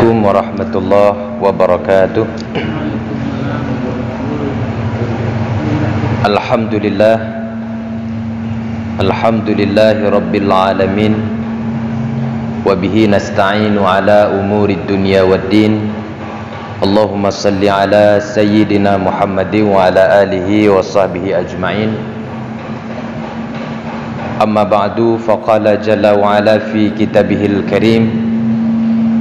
Assalamualaikum warahmatullahi wabarakatuh. Alhamdulillah, alhamdulillahi rabbil alamin, wabihi nasta'inu ala umuri dunya waddin. Allahumma salli ala sayyidina Muhammadin wa ala alihi wa sahbihi ajma'in. Amma ba'du, faqala jalla wa ala fi kitabihil karim.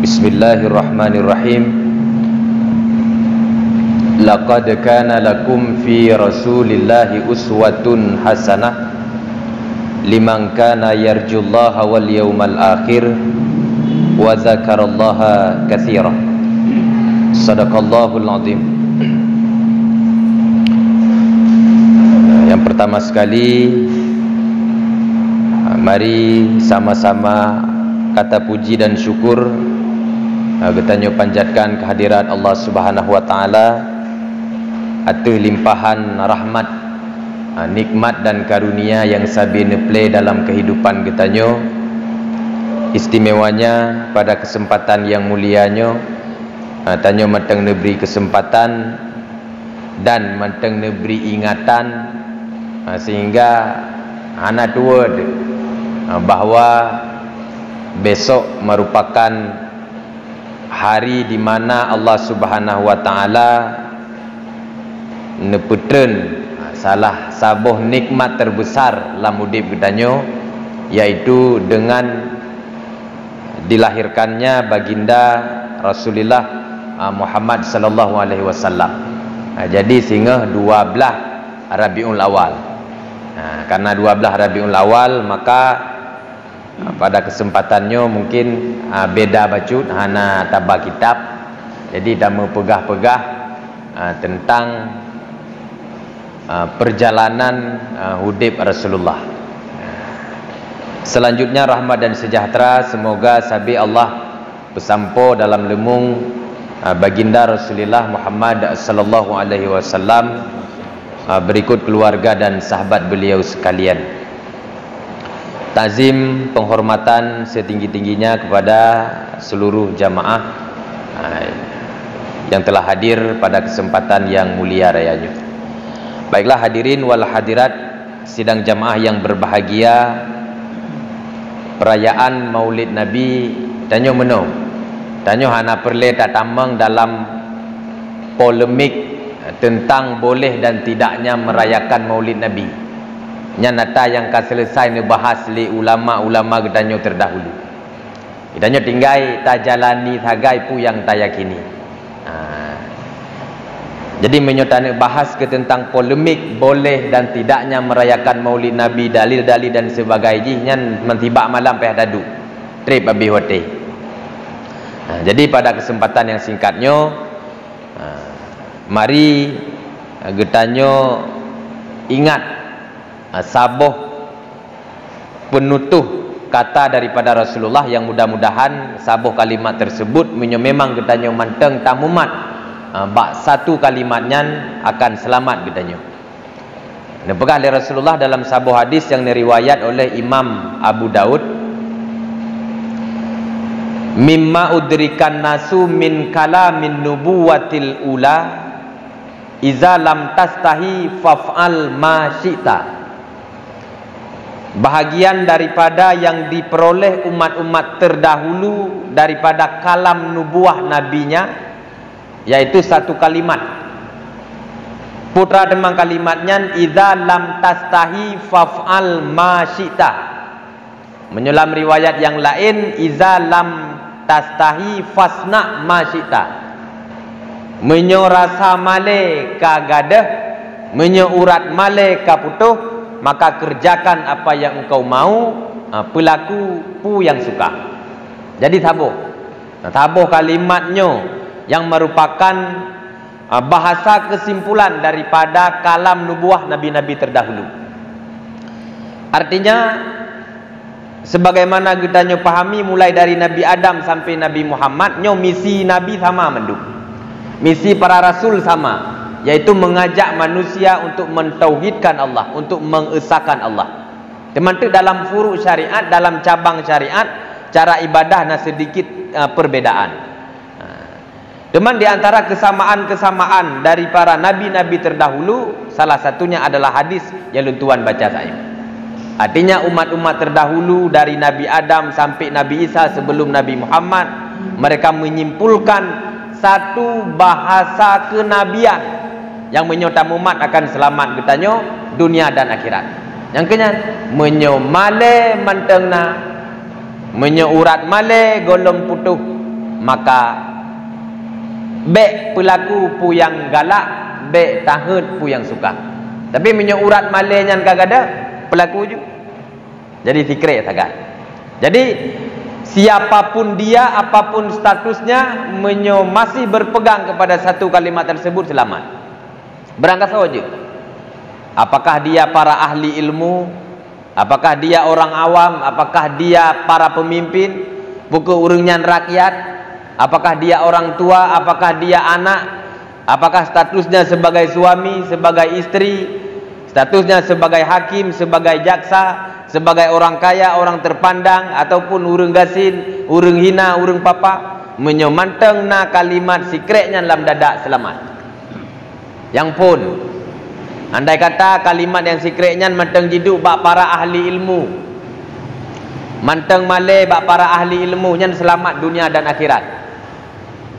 Bismillahirrahmanirrahim. Laqad kana lakum fi Rasulillahi uswatun hasanah liman kana yarjullaha wal yawmal akhir wa dzakarallaha katsira. Sadaqallahul azim. Yang pertama sekali, mari sama-sama kata puji dan syukur kita panjatkan kehadirat Allah Subhanahu wa taala atas limpahan rahmat, nikmat dan karunia yang sabine play dalam kehidupan kita. Istimewanya pada kesempatan yang mulianya tanyo mateng neberi kesempatan dan mateng neberi ingatan sehingga anak tua bahawa besok merupakan hari di mana Allah Subhanahu wa taala neputren salah sabuh nikmat terbesar dalam hidup kita, yaitu dengan dilahirkannya baginda Rasulullah Muhammad sallallahu alaihi wasallam. Jadi sehingga 12 Rabiul Awal. Karena 12 Rabiul Awal, maka pada kesempatannya mungkin beda bacut hana tabah kitab, jadi dah mempegah-pegah tentang perjalanan hidup Rasulullah. Selanjutnya rahmat dan sejahtera semoga sabi Allah bersampo dalam lemung baginda Rasulullah Muhammad sallallahu alaihi wasallam, berikut keluarga dan sahabat beliau sekalian. Tazim penghormatan setinggi-tingginya kepada seluruh jamaah yang telah hadir pada kesempatan yang mulia rayanya. Baiklah hadirin wal hadirat sidang jamaah yang berbahagia, perayaan Maulid Nabi tanyo meno. Tanyo hana perle tak tambang dalam polemik tentang boleh dan tidaknya merayakan Maulid Nabi. Nyanata yang akan selesai dibahas oleh ulama-ulama gedanyo terdahulu. Gedanyo tinggai tak jalani tagai pu yang tak yakini. Jadi menyotane bahas ke tentang polemik boleh dan tidaknya merayakan Maulid Nabi, dalil-dalil dan sebagainya, mentibak malam peh dadu trip abi hote. Jadi pada kesempatan yang singkatnya, mari gedanyo ingat sabuh penutuh kata daripada Rasulullah yang mudah-mudahan sabuh kalimat tersebut memang getanyo manteng tamumat bak satu kalimatnya akan selamat getanyo. Dipegah oleh Rasulullah dalam sabuh hadis yang diriwayat oleh Imam Abu Daud, mimma udrikan nasu min kalamin nubuwatil ula iza lam tastahi faf'al ma syi'ta. Bahagian daripada yang diperoleh umat-umat terdahulu daripada kalam nubuah nabinya, yaitu satu kalimat. Putra demang kalimatnya, idza lam tastahi faf'al ma syi'ta. Menyulam riwayat yang lain, idza lam tastahi fasna ma syi'ta. Menyo rasa male ka gadah, menyo urat male ka putuh, maka kerjakan apa yang engkau mau, pelaku pu yang suka. Jadi tabuh kalimatnya yang merupakan bahasa kesimpulan daripada kalam nubuah nabi-nabi terdahulu. Artinya sebagaimana kita pahami mulai dari Nabi Adam sampai Nabi Muhammad, misi nabi sama menduk. Misi para rasul sama, yaitu mengajak manusia untuk mentauhidkan Allah, untuk mengesahkan Allah. Teman-teman dalam furu syariat, dalam cabang syariat, cara ibadah sedikit perbedaan. Teman, di antara kesamaan-kesamaan dari para nabi-nabi terdahulu, salah satunya adalah hadis yang tuan baca saya. Artinya umat-umat terdahulu dari Nabi Adam sampai Nabi Isa sebelum Nabi Muhammad, mereka menyimpulkan satu bahasa kenabian yang menyotam umat akan selamat getanyo dunia dan akhirat. Yang kenya menyo male mantengna, menyo urat male golong putuh, maka be pelaku pu yang galak, be tahut pu yang suka. Tapi menyo urat male nyan kagada pelaku ju. Jadi fikir tagad. Jadi siapapun dia, apapun statusnya, menyo masih berpegang kepada satu kalimat tersebut selamat. Berangkat saja. Apakah dia para ahli ilmu, apakah dia orang awam, apakah dia para pemimpin, pukul urungan rakyat, apakah dia orang tua, apakah dia anak, apakah statusnya sebagai suami, sebagai istri, statusnya sebagai hakim, sebagai jaksa, sebagai orang kaya, orang terpandang, ataupun urang gasin, urang hina, urang papa, menyomanteng na kalimat sikreknya dalam dadak selamat. Yang pun andai kata kalimat yang sikreknya manteng jiduk bak para ahli ilmu, manteng male bak para ahli ilmu nyan selamat dunia dan akhirat.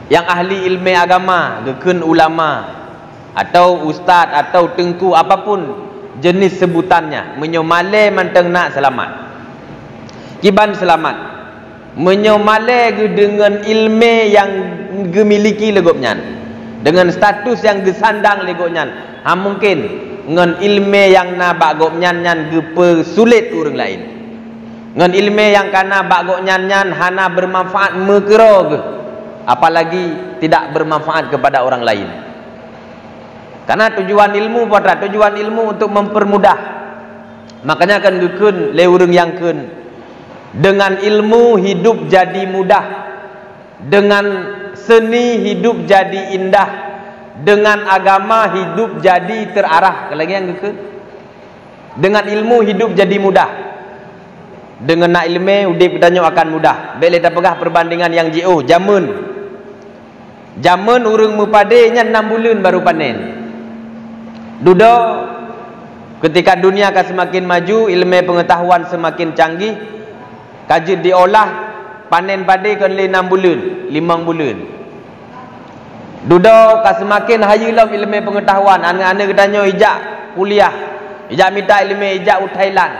Yang ahli ilmu agama, gekun ulama atau ustaz atau tengku, apapun jenis sebutannya, menyomale manteng nak selamat. Kiban selamat menyomale dengan ilmu yang gemiliki legopnya, dengan status yang gesandang legopnya. Mungkin dengan ilmu yang na bagop nyan gepe sulit orang lain, dengan ilmu yang kana bagop nyan hana bermanfaat mekerog, apalagi tidak bermanfaat kepada orang lain. Karena tujuan ilmu pada tujuan ilmu untuk mempermudah. Makanya akan gekun leureng yang kun. Dengan ilmu hidup jadi mudah. Dengan seni hidup jadi indah. Dengan agama hidup jadi terarah. Lagi yang gekun. Dengan ilmu hidup jadi mudah. Dengan nak ilmu udip bertanya akan mudah. Boleh tak pegah perbandingan yang jauh. Jamun urung mupadenya 6 bulan baru panen. Duduk ketika dunia akan semakin maju, ilmu pengetahuan semakin canggih, kaji diolah, panen padi kan 6 bulan, 5 bulan. Duduk akan semakin hayulam ilmu pengetahuan, anak-anak katanya ijak kuliah, ijak minta ilmu ijak Thailand.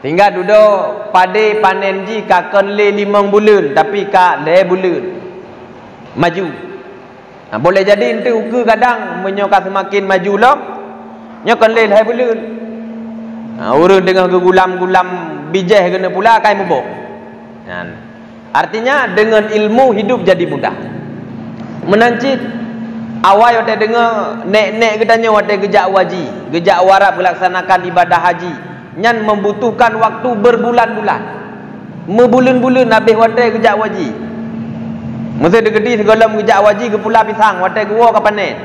Hingga duduk padi panen ji kan 5 bulan, tapi ka 2 bulan. Maju. Nah, boleh jadi itu ukur kadang menyokak semakin maju lah nyokan leh bulan. Orang dengan gulam-gulam bijih kena pula kai mubuk. Artinya dengan ilmu hidup jadi mudah. Menancit awal wate dengar nek-nek katanya wate gejak waji, gejak warap melaksanakan ibadah haji, nyan membutuhkan waktu berbulan-bulan. Mebulan-bulan habis wate gejak waji. Masa dia gede segala mengejak waji ke pula pisang, watai gua ke panen.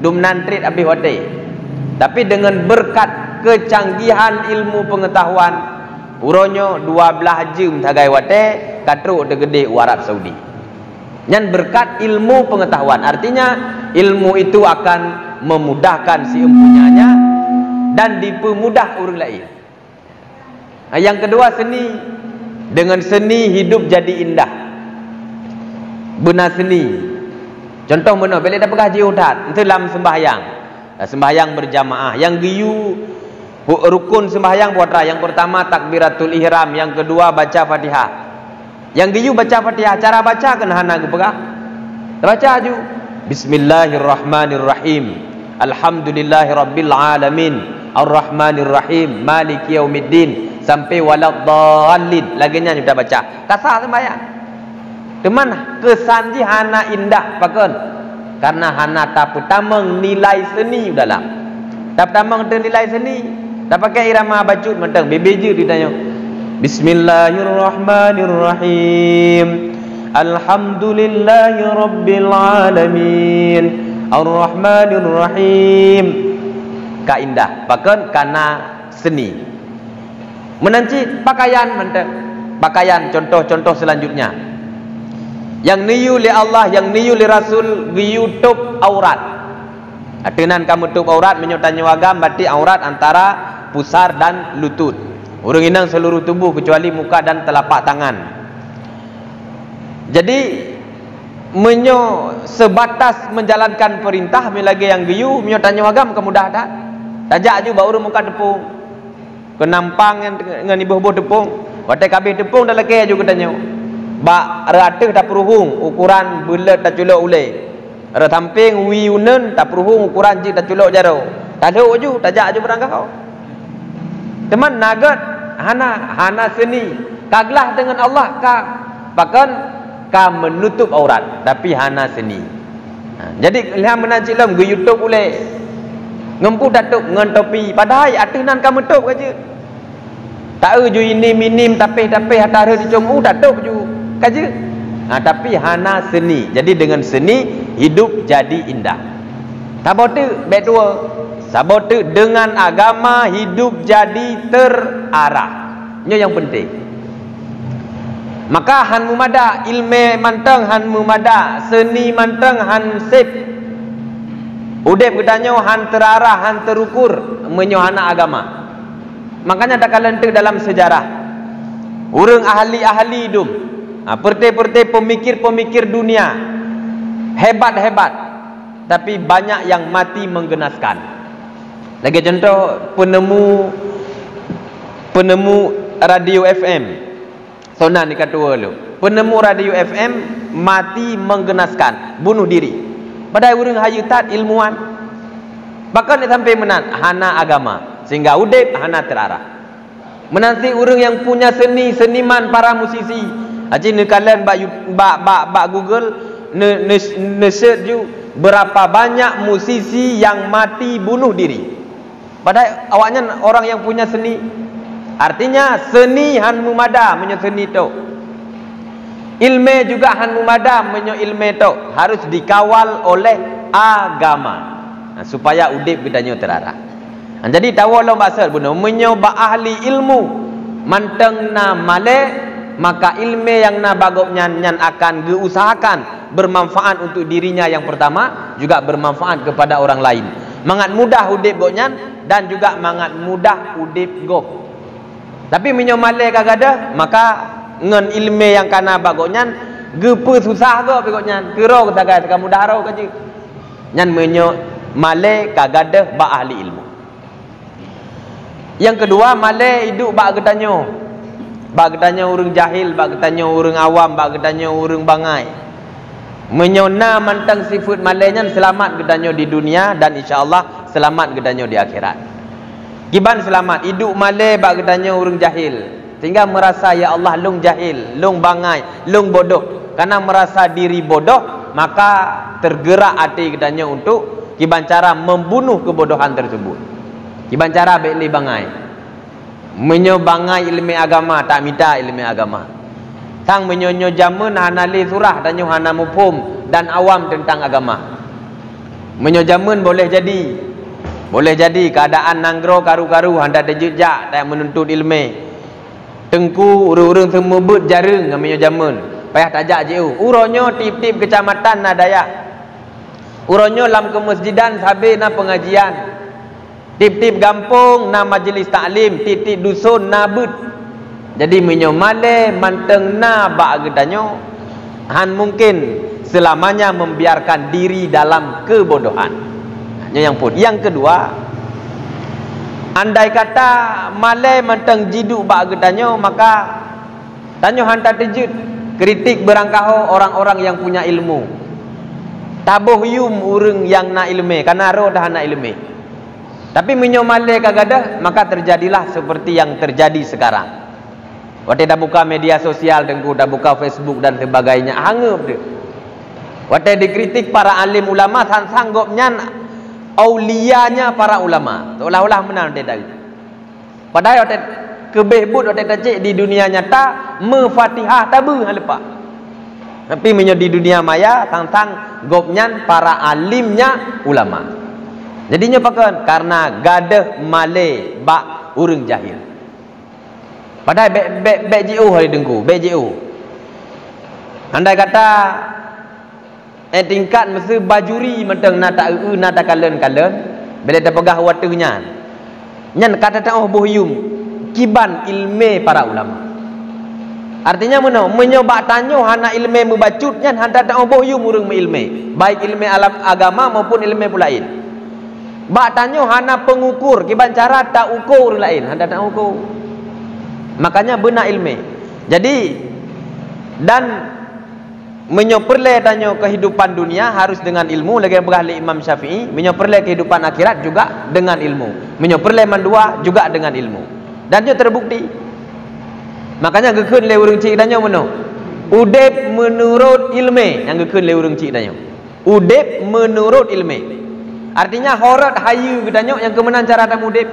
Dum nantrit habis watai. Tapi dengan berkat kecanggihan ilmu pengetahuan, uronyo 12 jam tagai watai, katruk dia gede Arab Saudi. Nyan berkat ilmu pengetahuan. Artinya ilmu itu akan memudahkan si empunyanya dan dipermudah orang lain. Yang kedua seni. Dengan seni hidup jadi indah. Benar seni. Contoh mana? Bila dah pegah jiudat, itu dalam sembahyang. Sembahyang berjamaah. Yang giyu rukun sembahyang putra. Yang pertama takbiratul ihram, yang kedua baca Fatihah. Yang giyu baca Fatihah, cara baca kena hana pegah. Baca aju. Bismillahirrahmanirrahim. Alhamdulillahirabbil alamin. Ar-Rahmanirrahim. Maliki yaumiddin sampai waladdallin. Laginya sudah baca. Kasar sembahyang. Teman kesan ji hana indah pakon. Karena hana tak pertama nilai seni dalam. Tak pertama nilai seni. Tak pakai irama bacut mentang bebeje ditanya. Bismillahirrahmanirrahim. Alhamdulillahirabbil alamin. Ar-Rahmanirrahim. Ka indah pakon karena seni. Menanci pakaian mentang. Pakaian contoh-contoh selanjutnya. Yang niyu li Allah, yang niyu li Rasul, YouTube aurat. Atenan kamu tutup aurat menyotanya wagam berarti aurat antara pusar dan lutut. Urang inang seluruh tubuh kecuali muka dan telapak tangan. Jadi sebatas menjalankan perintah melagi yang giyu menyotanya wagam kemudah tak? Tajak ju baru muka tepung. Kenampang dengan ibu-ibu tepung. Watai kabeh tepung dah lagi ju katanya. Ba rateh tak peruhung ukuran bulat tak culok ulai. Ra tamping wiunen tak peruhung ukuran ji tak culok jaro. Tak ada ju tajak ju berangkau kau. Teman nagat hana seni kaglah dengan Allah ka bahkan ka menutup aurat tapi hana seni. Jadi lihat menancik lam ke YouTube boleh ngempu datuk ngan topi padahal atinan ka metup kaje. Tak ju ini minim tapih-tapih hatara dicung datuk ju kaje. Tapi hana seni. Jadi dengan seni hidup jadi indah. Sabote bet dua. Sabote dengan agama hidup jadi terarah. Ini yang penting. Maka han mumada ilmu manteng han mumada seni manteng han sip. Udep kedanyo han terarah han terukur menyohana agama. Makanya tak kalentek dalam sejarah. Urang ahli-ahli hidup. Perti-perti pemikir-pemikir dunia hebat-hebat tapi banyak yang mati menggenaskan. Lagi contoh penemu radio FM. Sonan dikatakan lu. Penemu radio FM mati menggenaskan, bunuh diri. Padahal urang hayutat ilmuwan. Bahkan dia sampai menan hana agama sehingga udep hana terarah. Menanti urang yang punya seniman para musisi. Aji ni kalian bak Google ne search ju berapa banyak musisi yang mati bunuh diri. Padahal awaknya orang yang punya seni. Artinya seni han mumada menyo seni tu. Ilmu juga han mumada menyo ilmu tu harus dikawal oleh agama. Supaya udip kita terarah. Jadi tahu lo basal bunuh menyo ba ahli ilmu manteng na male maka ilmu yang na bagok nyan akan diusahakan bermanfaat untuk dirinya yang pertama juga bermanfaat kepada orang lain. Mangat mudah udip goknyan dan juga mangat mudah udip gok. Tapi menyomale kagada maka ngen ilmu yang kana bagoknyan gepe susah gok begoknyan. Kero katagai tak mudah ro kaje. Nyan menyomale kagada ba ahli ilmu. Yang kedua male hidup ba getanyo. Ba getanyo urang jahil, ba getanyo urang awam, ba getanyo urang bangai. Menyona mantang sifat malainya selamat gedanyo di dunia dan insyaallah selamat gedanyo di akhirat. Giban selamat hidup malai bak gedanyo urang jahil sehingga merasa ya Allah lung jahil, lung bangai, lung bodoh. Karena merasa diri bodoh maka tergerak hati gedanyo untuk giban cara membunuh kebodohan tersebut. Giban cara beli bangai. Menyo bangai ilmu agama tak minta ilmu agama. Sang menyonyo jaman hanali surah dan hana mufhum dan awam tentang agama. Menyo jaman boleh jadi keadaan nanggro karu-karu handa dejejak tak menuntut ilmu. Tengku urang-urang semua bet jarang menyo jaman. Payah tajak jeu. Uronyo tip-tip kecamatan na Dayak. Uronyo lam ke masjidan sabe na pengajian. Tip-tip gampung na majlis taklim, tip-tip dusun na bet. Jadi menyomale manteng na bak gedanyo han mungkin selamanya membiarkan diri dalam kebodohan. Yang kedua, andai kata male manteng jiduk bak gedanyo maka tanyo han tak terjut kritik berangkaho orang-orang yang punya ilmu. Tabuh yum urang yang na ilmu karena ro dah na ilmu. Tapi menyomale kagadah maka terjadilah seperti yang terjadi sekarang. Waktu dah buka media sosial dengku, dah buka Facebook dan sebagainya, hangup dia. Waktu dikritik para alim ulama, sanggup nyan aulianya para ulama. Seolah-olah menang dia dari. Padahal waktu kebehbud waktu kecil di dunia nyata, mefatihah tabu halepa. Tapi di dunia maya, sang gopnyan para alimnya ulama. Jadinya pakan karena gadah male bak urang jahil. Padahal BJU hari dengku, BJU. Andai kata tingkat mesti bajuri mentang na tak na tak kalen bila dah pegah watunya nyan kata tak bohyum kiban ilmu para ulama. Artinya mana menyoba tanyo hana ilmu membacut nyan handa tak bohyum urang ilmu baik ilmu alam agama maupun ilmu lain. Bak tanyo hana pengukur kiban cara tak ukur lain handa tak ukur. Makanya benar ilmu. Jadi dan menyoperle tanyo kehidupan dunia harus dengan ilmu lagi berahli Imam Syafi'i, menyoperle kehidupan akhirat juga dengan ilmu, menyoperle mandua juga dengan ilmu. Dan dia terbukti. Makanya gekeun le urang cik tanyo meno. Udep menurut ilmu yang gekeun le urang cik tanyo. Udep menurut ilmu. Artinya horat hayu getanyo yang kemenan cara tak udep.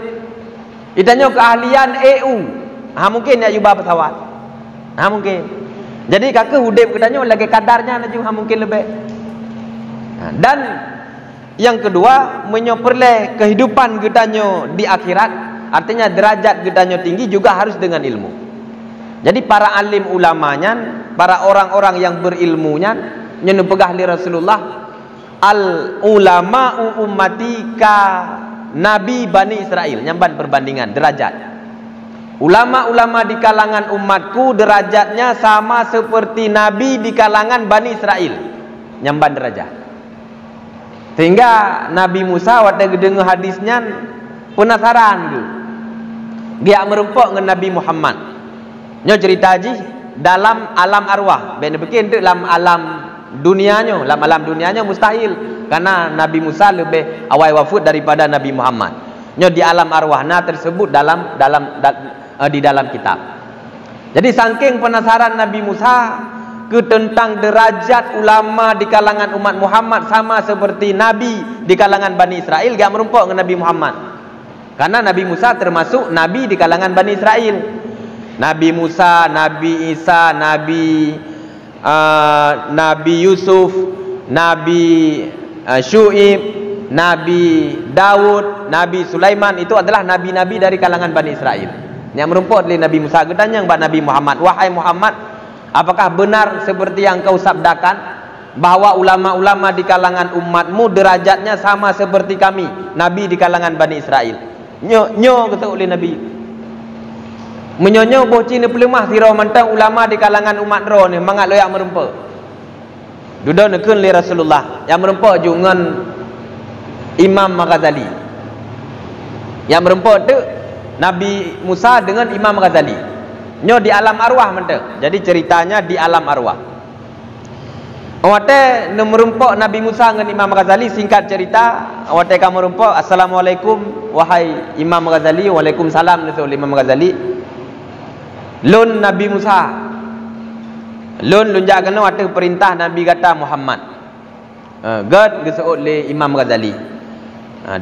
Itanyo keahlian EU. Mungkin ya jubah pesawat. Mungkin. Jadi kakak udip katanya lagi kadarnya juga mungkin lebih. Dan yang kedua menyoperle kehidupan katanya di akhirat, artinya derajat katanya tinggi juga harus dengan ilmu. Jadi para alim ulamanya, para orang-orang yang berilmunya, yang pegah li Rasulullah, al ulama ummati ka nabi Bani Israel, nyamban perbandingan derajat. Ulama-ulama di kalangan umatku derajatnya sama seperti Nabi di kalangan Bani Israel. Nyamban derajat. Sehingga Nabi Musa waktu dengar hadisnya penasaran tu. Dia merumpok dengan Nabi Muhammad. Nyo cerita haji dalam alam arwah. Ben bikin tu dalam alam dunianya, dalam alam dunianya mustahil karena Nabi Musa lebih awal wafat daripada Nabi Muhammad. Nyo di alam arwahna tersebut di dalam kitab. Jadi saking penasaran Nabi Musa ke tentang derajat ulama di kalangan umat Muhammad sama seperti Nabi di kalangan Bani Israel, dia merumpok dengan Nabi Muhammad. Karena Nabi Musa termasuk Nabi di kalangan Bani Israel. Nabi Musa, Nabi Isa, Nabi Yusuf, Nabi Syu'ib, Nabi Daud, Nabi Sulaiman itu adalah nabi-nabi dari kalangan Bani Israel. Yang merumput oleh Nabi Musa gedanya kepada Nabi Muhammad, wahai Muhammad, apakah benar seperti yang kau sabdakan bahwa ulama-ulama di kalangan umatmu derajatnya sama seperti kami Nabi di kalangan Bani Israel? Nyo kata oleh Nabi. Menyonyo boh cina pelemah sirau mentang ulama di kalangan umat ro ni mangat lo yang merumput. Duda nekun li Rasulullah yang merumput jungan Imam Ghazali. Yang merumput tu Nabi Musa dengan Imam Ghazali. Nyo di alam arwah mentang. Jadi ceritanya di alam arwah. Awate merumpuk Nabi Musa dengan Imam Ghazali, singkat cerita, awate kamu merumpuk, assalamualaikum wahai Imam Ghazali, waalaikumsalam oleh Imam Ghazali. Lun Nabi Musa. Lun lunjak kena waktu perintah Nabi kata Muhammad. God geseut le Imam Ghazali.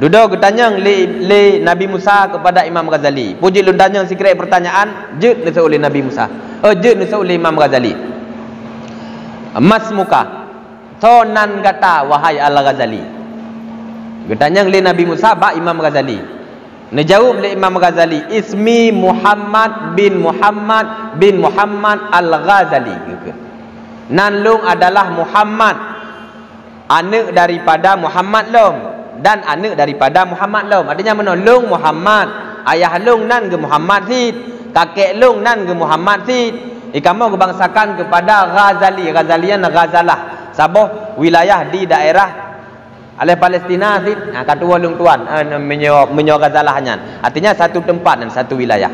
Duduk ketanya le Nabi Musa kepada Imam Ghazali. Puji lun tanya sikret pertanyaan, jut geseut oleh Nabi Musa. Jut geseut oleh Imam Ghazali. Mas muka tonan kata wahai Al-Ghazali. Ketanya le Nabi Musa ba Imam Ghazali. Nejawab le Imam Ghazali, ismi Muhammad bin Muhammad Al-Ghazali. Nan lung adalah Muhammad, anak daripada Muhammad lom, dan anak daripada Muhammad lom. Artinya menolong Muhammad, ayah lung nan ke Muhammad sid, kakek lung nan ke Muhammad sid. Kamu kebangsakan kepada Ghazali. Ghazalian Ghazalah, sabuh wilayah di daerah oleh Palestina sid. Kata walung tuan menyo Ghazalahnya. Artinya satu tempat dan satu wilayah.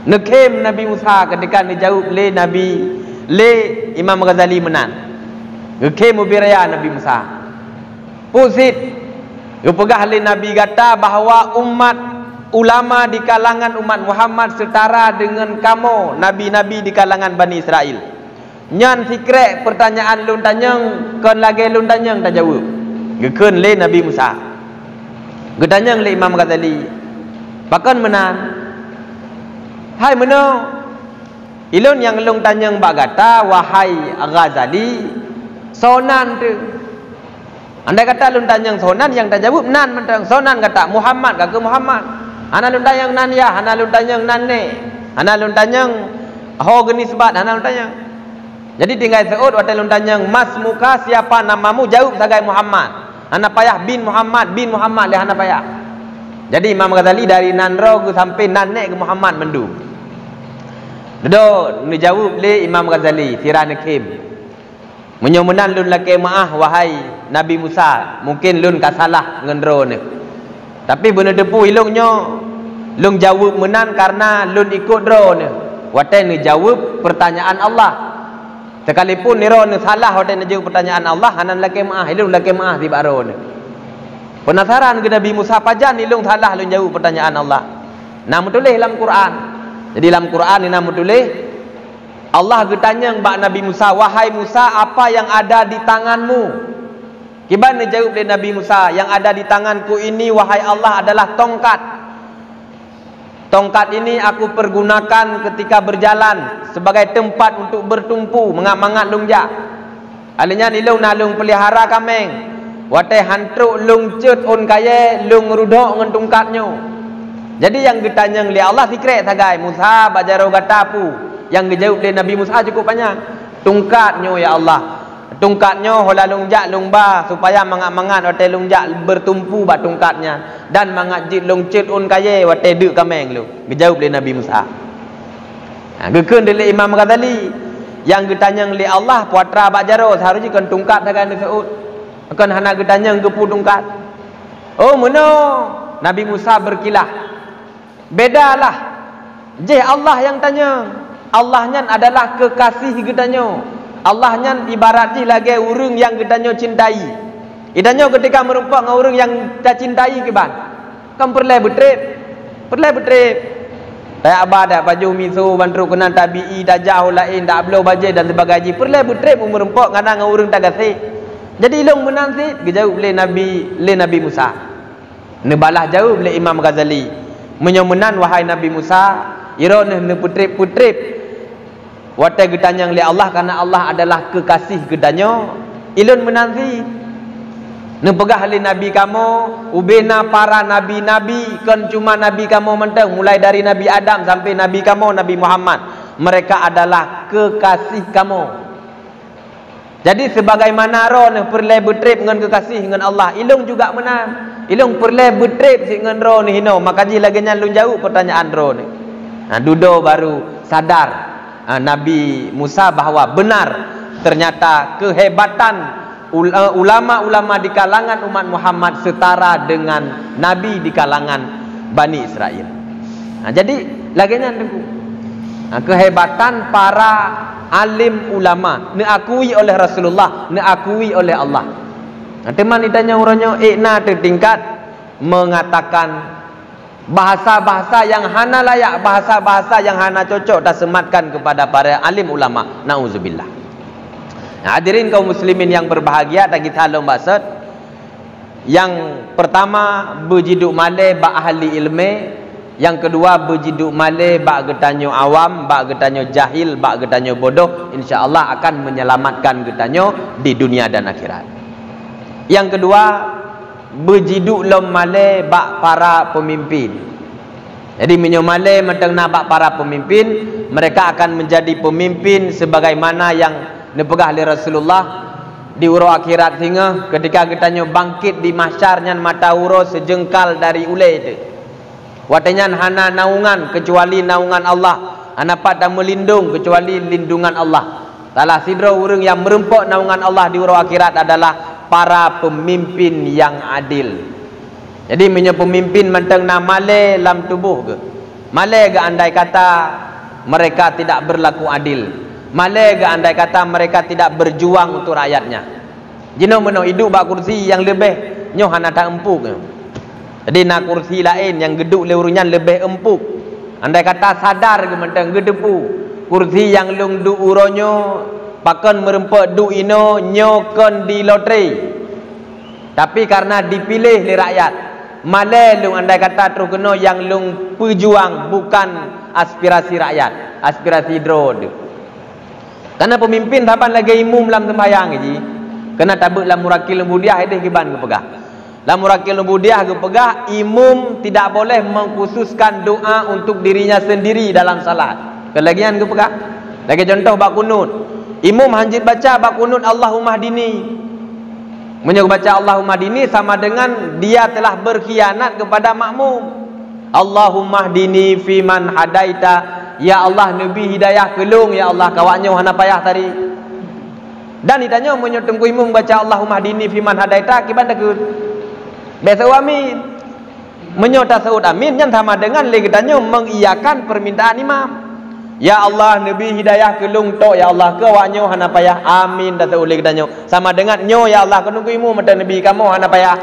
Nekem Nabi Musa ketika dijawab le Imam Ghazali menan. Nekem ubiraya Nabi Musa. Pusit pegah le Nabi kata bahawa umat ulama di kalangan umat Muhammad setara dengan kamu nabi-nabi di kalangan Bani Israel. Nyan fikre pertanyaan lun tanyang kon lagi lun tanyang tak jawab. Gekeun le Nabi Musa. Gedanyang le Imam Ghazali. Bahkan menan. Hai meno. Ilun yang lung tanyang bak kata wahai Ghazali sonan tu. Andai kata lun tanyang sonan yang tak jawab nan mentang sonan kata Muhammad ke Muhammad. Ana lun tanyang nan ya, ana lun tanyang nan ne. Ana lun tanyang ho genis bat, ana lun tanyang. Jadi tinggal Saud waktu lun tanya, "Mas muka siapa namamu?" Jawab sebagai Muhammad. Ana payah bin Muhammad le ana payah. Jadi Imam Ghazali dari nanro ke sampai nanek ke Muhammad mendu. Dedo ni jawab le Imam Ghazali Sirah Nakim. Menyomenan lun laki maah wahai Nabi Musa, mungkin lun ka salah ngendro ni. Tapi bener depu hilungnya lun jawab menan karena lun ikut dro ni. Waktu ni jawab pertanyaan Allah. Sekalipun niro ni salah waktu ni jawab pertanyaan Allah, hanan laki maah, hilung laki maah di baro ni. Penasaran ke Nabi Musa pajan hilung salah lun jawab pertanyaan Allah. Nama tulis dalam Quran. Jadi dalam Quran ni nama tulis Allah bertanya kepada Nabi Musa, "Wahai Musa, apa yang ada di tanganmu?" Gimana jawab oleh Nabi Musa, "Yang ada di tanganku ini wahai Allah adalah tongkat. Tongkat ini aku pergunakan ketika berjalan sebagai tempat untuk bertumpu, mengat-mangat lungjak. Alanya ni lung nalung pelihara kameng. Watai hantruk lung cut on kaya lung rudok dengan tongkatnya." Jadi yang ditanya oleh Allah fikret sagai Musa bajaro gatapu. Yang dijawab oleh Nabi Musa cukup banyak. Tongkatnya ya Allah. Tongkatnya hola lungjak lungba supaya mangat-mangat watai lungjak bertumpu bat tongkatnya dan mangat jit lungcut un kaya watai dek kameng lu. Dijawab oleh Nabi Musa. Gekeun dari Imam Ghazali yang ditanya oleh Allah puatra bajaro seharusnya kan tongkat sagan Saud. Akan hana ditanya gepu tongkat. Oh meno Nabi Musa berkilah. Bedalah. Je Allah yang tanya. Allahnya adalah kekasih gedanya. Allahnya ibaratnya lagi orang yang gedanya cintai. Idanya ketika merupak dengan orang yang tak cintai ke ban. Kan perlai betrip. Perlai betrip. Tak abah dah baju miso bantru kena tabi'i dah jauh lain dak belau bajai dan sebagainya. Perlai betrip merupak dengan orang tak kasih. Jadi long menang si dijawab oleh Nabi Musa. Nebalah jawab oleh Imam Ghazali. Menyomenan wahai Nabi Musa, ira ne putrip-putrip. Watai gedanya oleh Allah karena Allah adalah kekasih gedanya. Ilun menanti. Ne pegah oleh Nabi kamu, ubena para nabi-nabi kan cuma Nabi kamu mentang mulai dari Nabi Adam sampai Nabi kamu Nabi Muhammad. Mereka adalah kekasih kamu. Jadi sebagaimana roh ne perlai betrip dengan kekasih dengan Allah, ilung juga menang. Ilung perlai betrip dengan roh ni hino, makaji lagi nyalun jauh pertanyaan roh ni. Dudo baru sadar Nabi Musa bahawa benar ternyata kehebatan ulama-ulama di kalangan umat Muhammad setara dengan Nabi di kalangan Bani Israel. Jadi laginya kehebatan para alim ulama diakui oleh Rasulullah, diakui oleh Allah. Teman ditanya orangnya ikna tertingkat mengatakan bahasa-bahasa yang hana layak, bahasa-bahasa yang hana cocok tak sematkan kepada para alim ulama. Nauzubillah. Hadirin kaum muslimin yang berbahagia, tak kita halong maksud. Yang pertama berjiduk malai ba ahli ilmu, yang kedua berjiduk malai ba getanyo awam, ba getanyo jahil, ba getanyo bodoh, insya-Allah akan menyelamatkan getanyo di dunia dan akhirat. Yang kedua berjiduk lom malai bak para pemimpin. Jadi menyomale mentang nabak para pemimpin, mereka akan menjadi pemimpin sebagaimana yang dipegah oleh Rasulullah di uro akhirat sehingga ketika kitanya bangkit di mahsyarnya mata uro sejengkal dari ulai itu. Watanya hana naungan kecuali naungan Allah, hana pada melindung kecuali lindungan Allah. Salah sidro orang yang merempok naungan Allah di uro akhirat adalah para pemimpin yang adil. Jadi punya pemimpin mentang na male dalam tubuh ke? Male ke andai kata mereka tidak berlaku adil? Male ke andai kata mereka tidak berjuang untuk rakyatnya? Jino meno hidup bak kursi yang lebih nyoh hana tak empuk. Jadi nak kursi lain yang geduk leurunyan lebih empuk. Andai kata sadar ke mentang gedepu kursi yang lung du uronyo pakan merempok du ino nyokon di loteri. Tapi karena dipilih oleh rakyat, malai lung andai kata terus kena yang lung pejuang bukan aspirasi rakyat, aspirasi drone. Karena pemimpin tapan lagi imum dalam sembahyang ji. Kena tabuk dalam murakil lembudiah itu kiban ke pegah. Dalam murakil lembudiah ke pegah, imum tidak boleh mengkhususkan doa untuk dirinya sendiri dalam salat. Kelagian ke pegah. Lagi contoh bak kunut. Imam hanjit baca bab kunut Allahumma hdini. Menyo baca Allahumma hdini sama dengan dia telah berkhianat kepada makmum. Allahumma hdini fi man hadaita. Ya Allah Nabi hidayah kelung, ya Allah kawaknya hana payah tadi. Dan ditanya menyo tengku imam baca Allahumma hdini fi man hadaita kiban dak biasa amin. Menyo tasawuf amin yang sama dengan lagi tanya mengiyakan permintaan imam. Ya Allah Nabi hidayah kelung tok, ya Allah kawaknya hana payah amin tasawuf lagi tanya sama dengan nyo ya Allah kenungku imam mata Nabi kamu hana payah.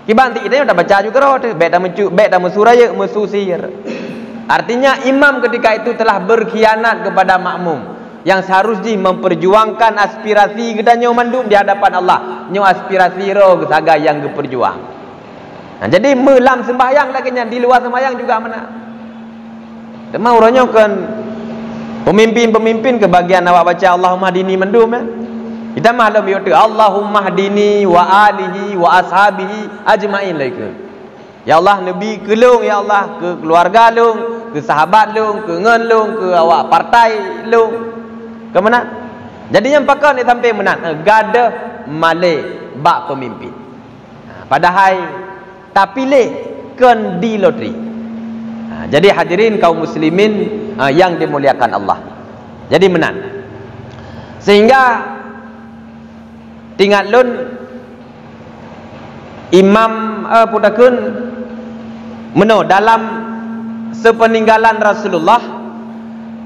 Kiban ti kita dah baca juga roh tu baik dah mencu baik dah mesuraya mesusir. Artinya imam ketika itu telah berkhianat kepada makmum yang seharusnya memperjuangkan aspirasi kita nyo mandum di hadapan Allah. Nyo aspirasi roh saga yang berjuang. Nah, jadi melam sembahyang lakinya di luar sembahyang juga mana. Demau orangnya kan pemimpin-pemimpin kebagian awak baca Allahumma hdini mandum ya. Kita maklum itu Allahumma hdini wa alihi wa ashabihi ajmain laikun. Ya Allah Nabi kelung, ya Allah ke keluarga lung, ke sahabat lung, ke ngen lung, ke awak partai lung. Ke mana? Jadi yang pakar ni sampai menang gadah malai bak pemimpin. Padahal tak pilih kan di loteri. Jadi hadirin kaum muslimin yang dimuliakan Allah. Jadi menang. Sehingga tinggal lun imam putakun meno dalam sepeninggalan Rasulullah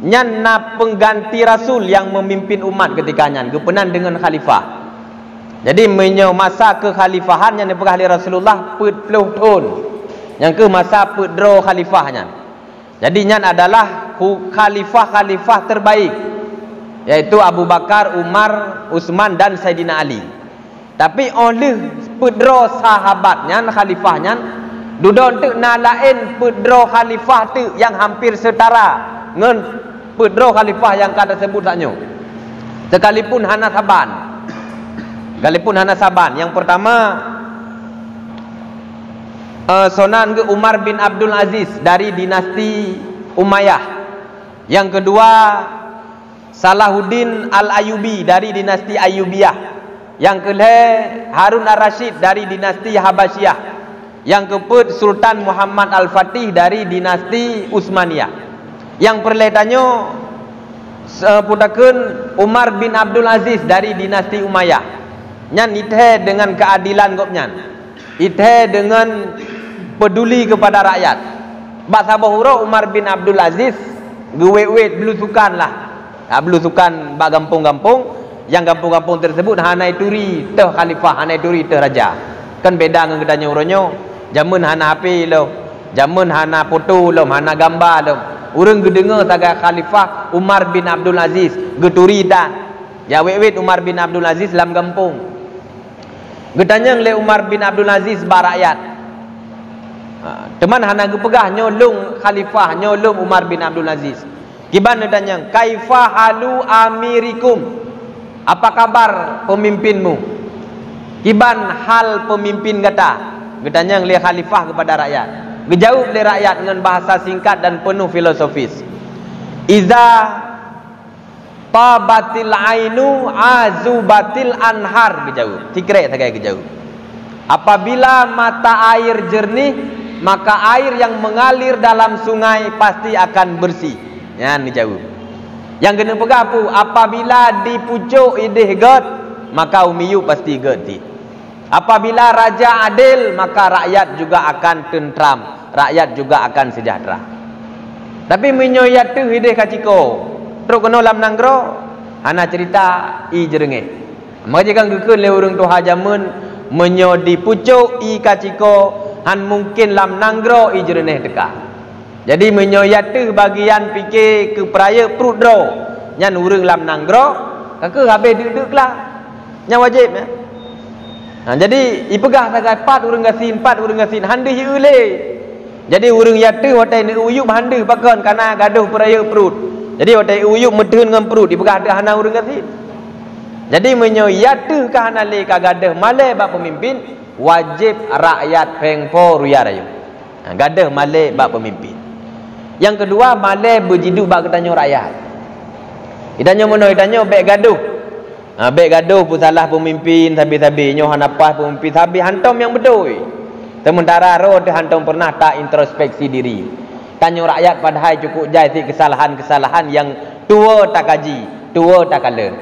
nyan na pengganti rasul yang memimpin umat ketika nyan kepenan dengan khalifah. Jadi menyo masa kekhalifahan yang dipegah oleh Rasulullah 40 tahun. Yang ke masa pedro khalifahnya. Jadi nyan adalah khalifah terbaik, yaitu Abu Bakar, Umar, Utsman dan Sayyidina Ali. Tapi oleh pedro sahabatnya khalifahnya duduk tu na lain pedro khalifah tu yang hampir setara dengan pedro khalifah yang kata sebut saknyo. Sekalipun hana saban. Sekalipun hana saban. Yang pertama Sonan ke Umar bin Abdul Aziz dari dinasti Umayyah. Yang kedua Salahuddin Al-Ayyubi dari dinasti Ayyubiyah. Yang kedua Harun Ar-Rasyid dari dinasti Habasyiyah. Yang keempat Sultan Muhammad Al-Fatih dari dinasti Utsmaniyah. Yang perletannya putakeun Umar bin Abdul Aziz dari dinasti Umayyah. Nyan ithe dengan keadilan gopnyan. Ithe dengan peduli kepada rakyat. Bak sabahura Umar bin Abdul Aziz gewet-wet belusukan lah. Belusukan bak gampung-gampung. Yang gampung-gampung tersebut hanai turi teh khalifah, hanai turi teh raja. Kan beda dengan kedanya uronyo. Jamun hana HP lo, jamun hana foto lo, hana gambar lo. Urang gedengar saga khalifah Umar bin Abdul Aziz geturi dah. Ya wet-wet Umar bin Abdul Aziz dalam kampung. Getanya oleh Umar bin Abdul Aziz barakyat. Teman hana gepegah nyolong khalifah, nyolong Umar bin Abdul Aziz. Kiban ditanya, "Kaifa halu amirikum?" Apa kabar pemimpinmu? Kiban hal pemimpin kata. Getanya oleh khalifah kepada rakyat. Dijawab oleh rakyat dengan bahasa singkat dan penuh filosofis. Iza tabatil ainu azubatil anhar, dijawab. Tikrek sagai dijawab. Apabila mata air jernih, maka air yang mengalir dalam sungai pasti akan bersih. Ya, dijawab. Yang kena pegah pu, apabila di pucuk idih god, maka umiyu pasti geti. Apabila raja adil, maka rakyat juga akan tentram, rakyat juga akan sejahtera. Tapi menyoyat tu idih kaciko. Terus kena lam nanggro, ana cerita i jerenge. Maka jika gekun le urang tu hajamun menyo di pucuk i kaciko, han mungkin lam nanggro i jerene dekah. Jadi menyoyat tu bagian fikir ke peraya prudro. Nyan urang lam nanggro, kake habis duduklah. Yang wajib ya. Nah, jadi ipegah sagai 4 urang gasin, 4 urang gasin handih ule. Jadi urang yatu hotai ni uyup handih pakon kana gaduh peraya perut. Jadi hotai uyup medun dengan perut ipegah dah hana urang gasin. Jadi menyoyatu ka hana le ka gaduh malai bak pemimpin wajib rakyat pengpo ruya rayu. Nah, gaduh malai bak pemimpin. Yang kedua malai berjidu bak ketanya rakyat. Idanyo mono idanyo bek gaduh. Bek gaduh pun salah pemimpin tabi-tabi nyo hanapah pemimpin tabi hantom yang bedoi. Sementara ro de hantom pernah tak introspeksi diri. Tanyo rakyat padahal cukup jai si kesalahan-kesalahan yang tua tak kaji, tua tak kalen.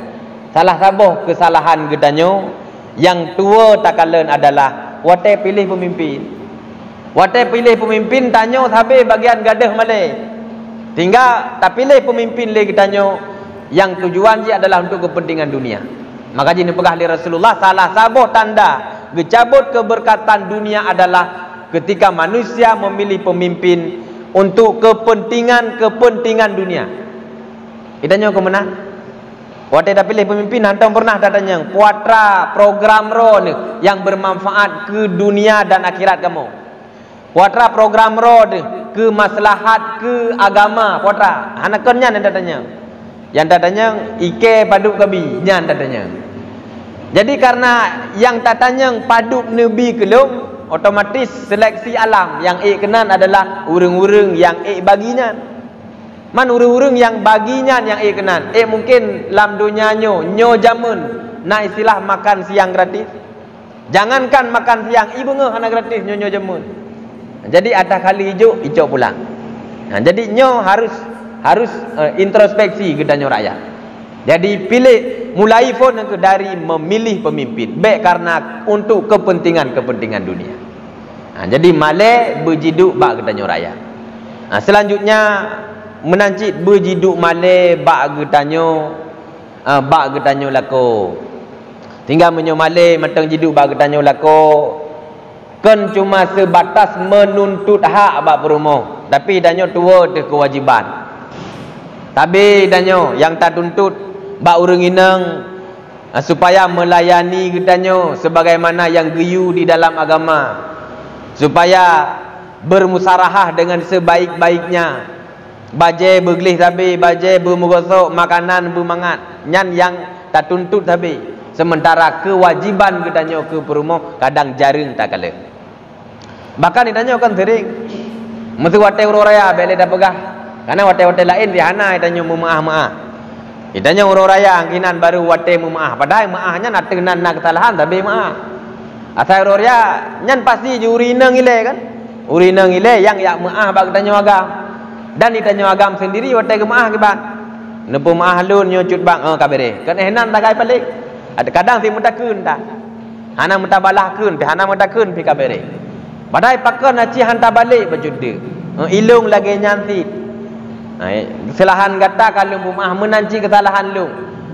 Salah sabuh kesalahan gedanyo yang tua tak kalen adalah wate pilih pemimpin. Wate pilih pemimpin tanyo sabe bagian gadah malai. Tinggal tak pilih pemimpin le gedanyo yang tujuan dia adalah untuk kepentingan dunia. Maka jini pegah li Rasulullah salah sabuh tanda gecabut keberkatan dunia adalah ketika manusia memilih pemimpin untuk kepentingan dunia. Idanyo ke mana? Waktu dah pilih pemimpin, hantam pernah datanya kuatra program ro ni yang bermanfaat ke dunia dan akhirat kamu. Kuatra program ro ni ke maslahat ke agama kuatra. Hanakonnya yang datanya. Yang datanya ike paduk kabi, nyan datanya. Jadi karena yang tatanya paduk nabi kelung, otomatis seleksi alam yang kenan adalah urung-urung yang baginya. Man urung-urung yang baginya yang kenan. Mungkin lam dunia nyo jamun na istilah makan siang gratis. Jangankan makan siang, ibu ngeh hana gratis nyo jamun. Jadi ada kali hijau pulang. Jadi nyo harus introspeksi gedanyo rakyat. Jadi pilih mulai phone dari memilih pemimpin baik karena untuk kepentingan dunia. Jadi malai berjiduk bak gedanyo rakyat. Selanjutnya menancit berjiduk malai bak gedanyo lako. Tinggal menyo malai matang jiduk bak gedanyo lako. Kan cuma sebatas menuntut hak bak perumoh, tapi danyo tua de kewajiban. Tapi danyo yang tak tuntut bak urang inang supaya melayani gedanyo sebagaimana yang geyu di dalam agama, supaya bermusarahah dengan sebaik-baiknya. Baje beglih tabi, baje bermugosok makanan bermangat. Nyan yang tak tuntut tabi. Sementara kewajiban gedanyo ke perumoh kadang jarang tak kala. Bahkan idanyo kan sering mesti wate uroraya bele dah pegah. Karena wate-wate lain dihana idanyo memaah-maah. Idanyo uroraya angkinan baru wate memaah. Padahal maahnya nak tenan nak kesalahan tapi maah. Asal uroraya nyan pasti jurina ngile kan. Urina ngile yang yak maah bak idanyo agam. Dan idanyo agam sendiri wate ke maah ke bang. Nepu maah lun nyo cut bang kabere. Kan enan tak kai balik. Ada kadang si muda kun dah. Hana muda balah kun, hana muda kun pi kabere. Padahal pakon aci hantar balik berjuda. Ilung lagi nyanti. Kesalahan kata kalau rumah menanci kesalahan lu.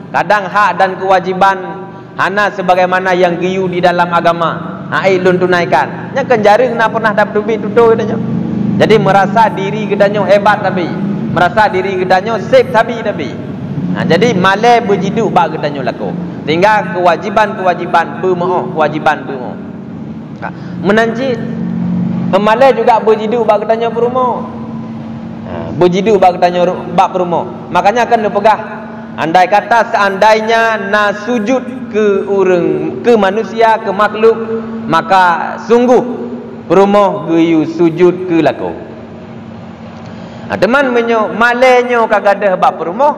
Kadang hak dan kewajiban hana sebagaimana yang giyu di dalam agama. Ilun tunaikan. Nya kan jaring na pernah dapat duit tutu gedanyo. Jadi merasa diri gedanyo hebat tapi. Merasa diri gedanyo safe tapi. Jadi malai berjiduk bak gedanyo laku. Tinggal kewajiban kewajiban bermoh. Menanci malai juga berjiduk bak gedanyo perumoh. Berjiduk bak gedanyo bak perumoh. Makanya akan dipegah. Andai kata seandainya na sujud ke manusia, ke makhluk, maka sungguh perumoh geyu sujud ke laku. Teman menyo malainya kagadah bak perumoh,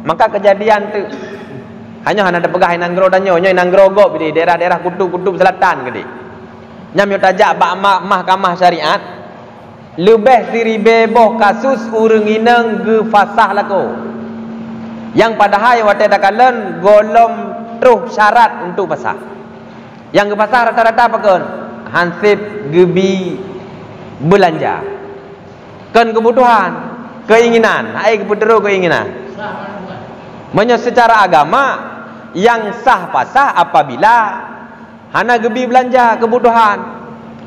maka kejadian tu hanya ada pegah inanggro danyo, inanggro gop di daerah-daerah kutub selatan gede. Nyam yo tajak bak mahkamah syariat lebih seribe boh kasus urang inang ge fasah lako. Yang padahal wate dakalan golom truh syarat untuk fasah. Yang ge fasah rata-rata pakon hansip gebi belanja. Kan kebutuhan, keinginan, keinginan. Menyo secara agama yang sah pasah apabila hana gebi belanja kebutuhan.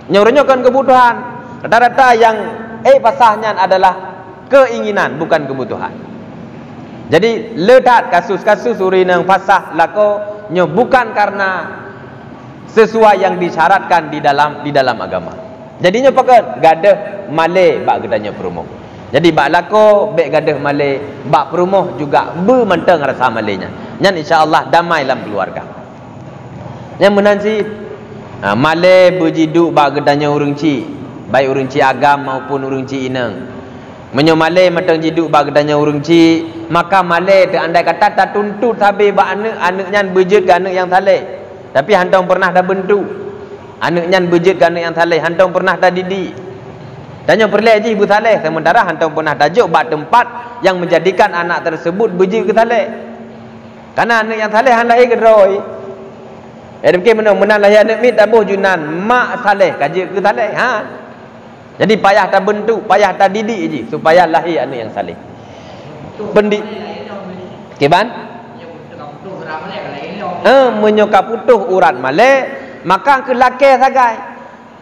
Nyoronyokan kebutuhan. Rata-rata yang pasahnya adalah keinginan bukan kebutuhan. Jadi ledat kasus-kasus urinang pasah lako nyo bukan karena sesuai yang disyaratkan di dalam agama. Jadinya pakat gadah malai bak gedanyo perumoh. Jadi bak lako bek gadah malai bak perumoh juga bermentang rasa malainya. Nyan insya-Allah damai dalam keluarga. Yang menansi malai berjiduk bak gedanyo urang ci, baik urang ci agam maupun urang ci inang. Menyo malai matang jiduk bak gedanyo urang ci maka malai tu andai kata tak tuntut habis bak anak-anaknya berjut ke anak yang saleh. Tapi hantong pernah dah bentuk. Anaknya berjut ke anak yang saleh, hantong pernah dah didik. Tanya perleh je ibu saleh, sementara hantong pernah tajuk bak tempat yang menjadikan anak tersebut berjut ke saleh. Karena anak yang saleh han lahir ke droi. Mungkin menang lahir anak mit tabuh junan mak saleh kaji ke saleh. Ha. Jadi payah tak bentuk, payah tak didik je supaya lahir anak yang saleh. Pendik. Keban? Menyokap putus urat malai, maka ke laki sagai.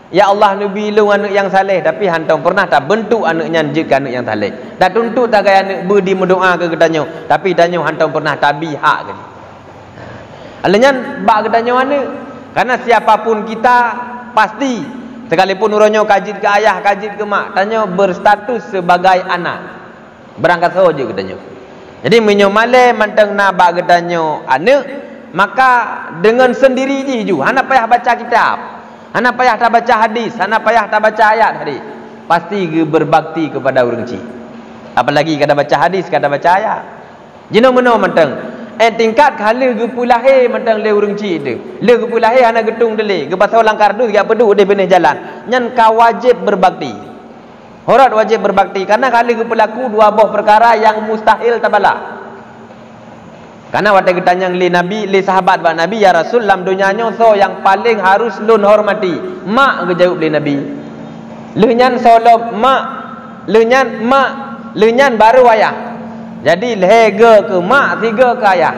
Ya Allah Nabi lu anak yang saleh, tapi hantong pernah tak bentuk anaknya jik anak yang saleh. Tak tuntut tak gaya anak berdi mendoa ke kedanyo, tapi danyo hantong pernah tabi hak ke. Alanya bak kedanyo anak. Karena siapapun kita pasti sekalipun uronyo kajit ke ayah, kajit ke mak, danyo berstatus sebagai anak. Berangkat saja kedanyo. Jadi menyomale manteng na bak kedanyo anak, maka dengan sendiri je ju. Hana payah baca kitab. Hana payah tak baca hadis, hana payah tak baca ayat hari. Pasti ke berbakti kepada orang cik. Apalagi kada baca hadis, kada baca ayat. Jino meno manteng. Tingkat khala ke pulahe manteng le orang cik tu. Le ke pulahe hana getung dele. Ke pasal langkar tu gak peduk de benih jalan. Nyan ka wajib berbakti. Horat wajib berbakti karena khala ke pelaku dua buah perkara yang mustahil tabala. Karena waktu kita tanya li Nabi, li sahabat bak Nabi, ya Rasul, dalam dunia so yang paling harus lun hormati. Mak ke jawab li Nabi. Lenyan solop mak, lenyan mak, lenyan baru ayah. Jadi lehega ke mak, tiga ke ayah.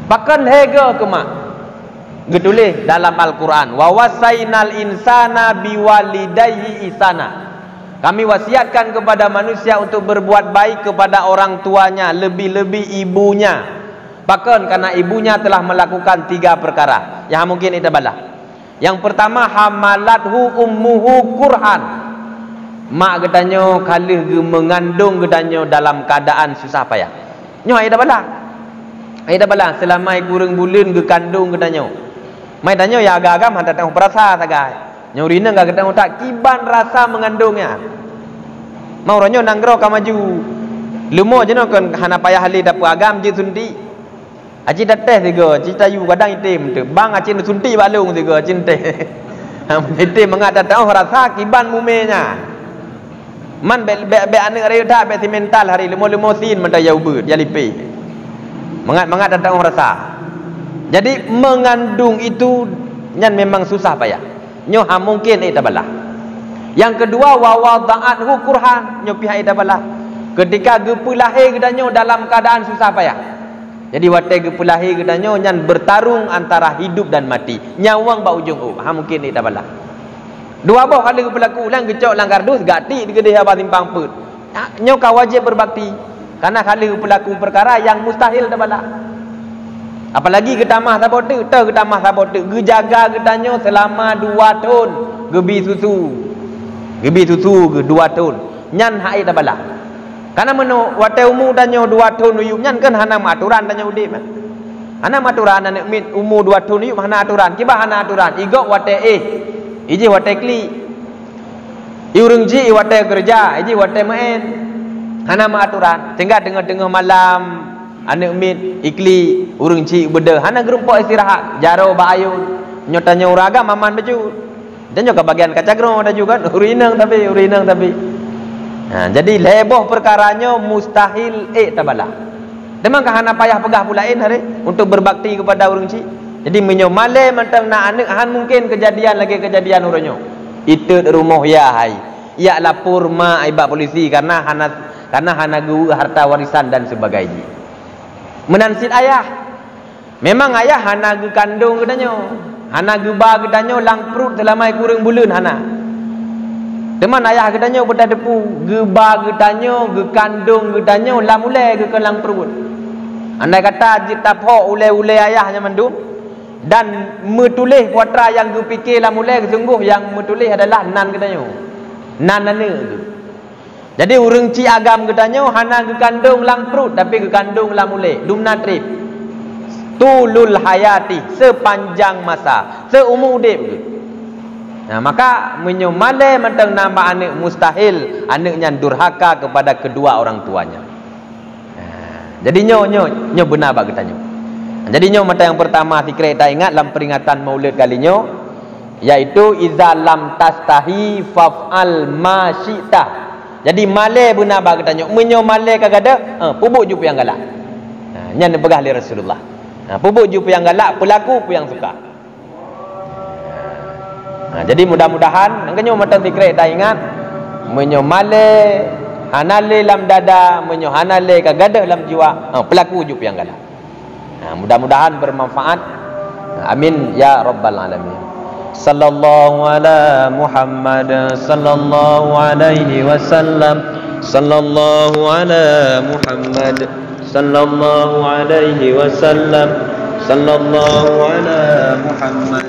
Bahkan lehega ke mak. Getulis dalam Al-Quran, wa wasainal insana biwalidayhi ihsana. Kami wasiatkan kepada manusia untuk berbuat baik kepada orang tuanya, lebih-lebih ibunya. Bahkan karena ibunya telah melakukan 3 perkara yang mungkin kita balah. Yang pertama, hamalathu ummuhu kurhan. Mak katanya kala mengandung katanya dalam keadaan susah payah. Nyo ai dah balah. Ai dah balah selama kurang bulan ke kandung katanya. Mai tanya ya agak-agam hantar tengok perasa sagai. Nyo rina enggak ketemu tak kiban rasa mengandungnya. Mau ronyo nanggro ka maju. Lumo je no kan hana payah hali dapat agam je sunti. Aci dateh tiga, cita yu kadang itim tu. Bang aci sunti balung tiga cinte. Itim mengat datang rasa kiban mumenya. Man be anak rayu tak be mental hari lemo sin mentah yau ber ya lipe. Mengat datang rasa. Jadi mengandung itu nyan memang susah payah. Nyo ha mungkin itabalah. Yang kedua wa wada'athu kurhan, nyo pihak itabalah. Ketika gepu lahir kedanyo dalam keadaan susah payah. Jadi watai gepu lahir kedanyo nyan bertarung antara hidup dan mati. Nyawang ba ujung ha mungkin itabalah. Dua boh kali berlaku ulang gecok langgar dus gati digedeh apa timpang put. Nyo ka wajib berbakti. Karena kali berlaku perkara yang mustahil itabalah. Apalagi ketamah sabote, ketamah sabote, gejaga ketanyo selama 2 tahun, gebi susu ke 2 tahun, nyan hai dah bala. Karena meno wate umur tanyo 2 tahun uyup nyan kan hana aturan tanyo udip. Hana aturan anak mit umur 2 tahun uyup hana aturan, kiba hana aturan, igok wate iji wate kli. Iurung ji wate kerja, iji wate main. Hana aturan, sehingga tengah-tengah malam anak mit ikli urung cik beda hana gerumpok istirahat jaro ba ayun nyotanya uraga maman baju dan juga bagian kacagro ada juga urinang tapi jadi leboh perkaranya mustahil tabala demang hana payah pegah pulain hari untuk berbakti kepada urung cik jadi menyomale mentang na anak han mungkin kejadian uronyo itu rumah ya hai ya lapor ma ibak polisi karena hana gu harta warisan dan sebagainya. Menansit ayah. Memang ayah hana ge kandung kedanyo. Hana ge ba kedanyo lang perut selama kurang bulan hana. Teman ayah kedanyo benda depu, ge ba kedanyo, ge kandung kedanyo lam ulai ge lang perut. Andai kata jitapo ule-ule ayahnya mandum dan metulih putra yang ge fikir lam ulai sungguh yang metulih adalah nan kedanyo. Nan nane. Jadi urang ci agam kedanyo hana gekandung lang perut tapi gekandung lang mule dumna trip tulul hayati sepanjang masa seumur hidup. Nah maka menyomale mentang nama anak mustahil anaknya durhaka kepada kedua orang tuanya. Nah, Jadi nyo benar bak kita nyo. Jadi nyo mata yang pertama fikir kita ingat dalam peringatan Maulid kali nyo, iaitu iza lam tastahi faf'al ma syi'ta. Jadi male benar bak kita nyo. Menyo male kagada, pubuk ju yang galak. Nya pegah li Rasulullah. Pubuk ju yang galak, pelaku pu yang suka. Jadi mudah-mudahan nangkanyo mata fikir kita ingat, menyo male hanale lam dada, menyo hanale kagada lam jiwa, pelaku ju yang galak. Mudah-mudahan bermanfaat. Amin ya rabbal alamin. Sallallahu ala Muhammad sallallahu alaihi wasallam. Sallallahu ala Muhammad sallallahu alaihi wasallam. Sallallahu ala Muhammad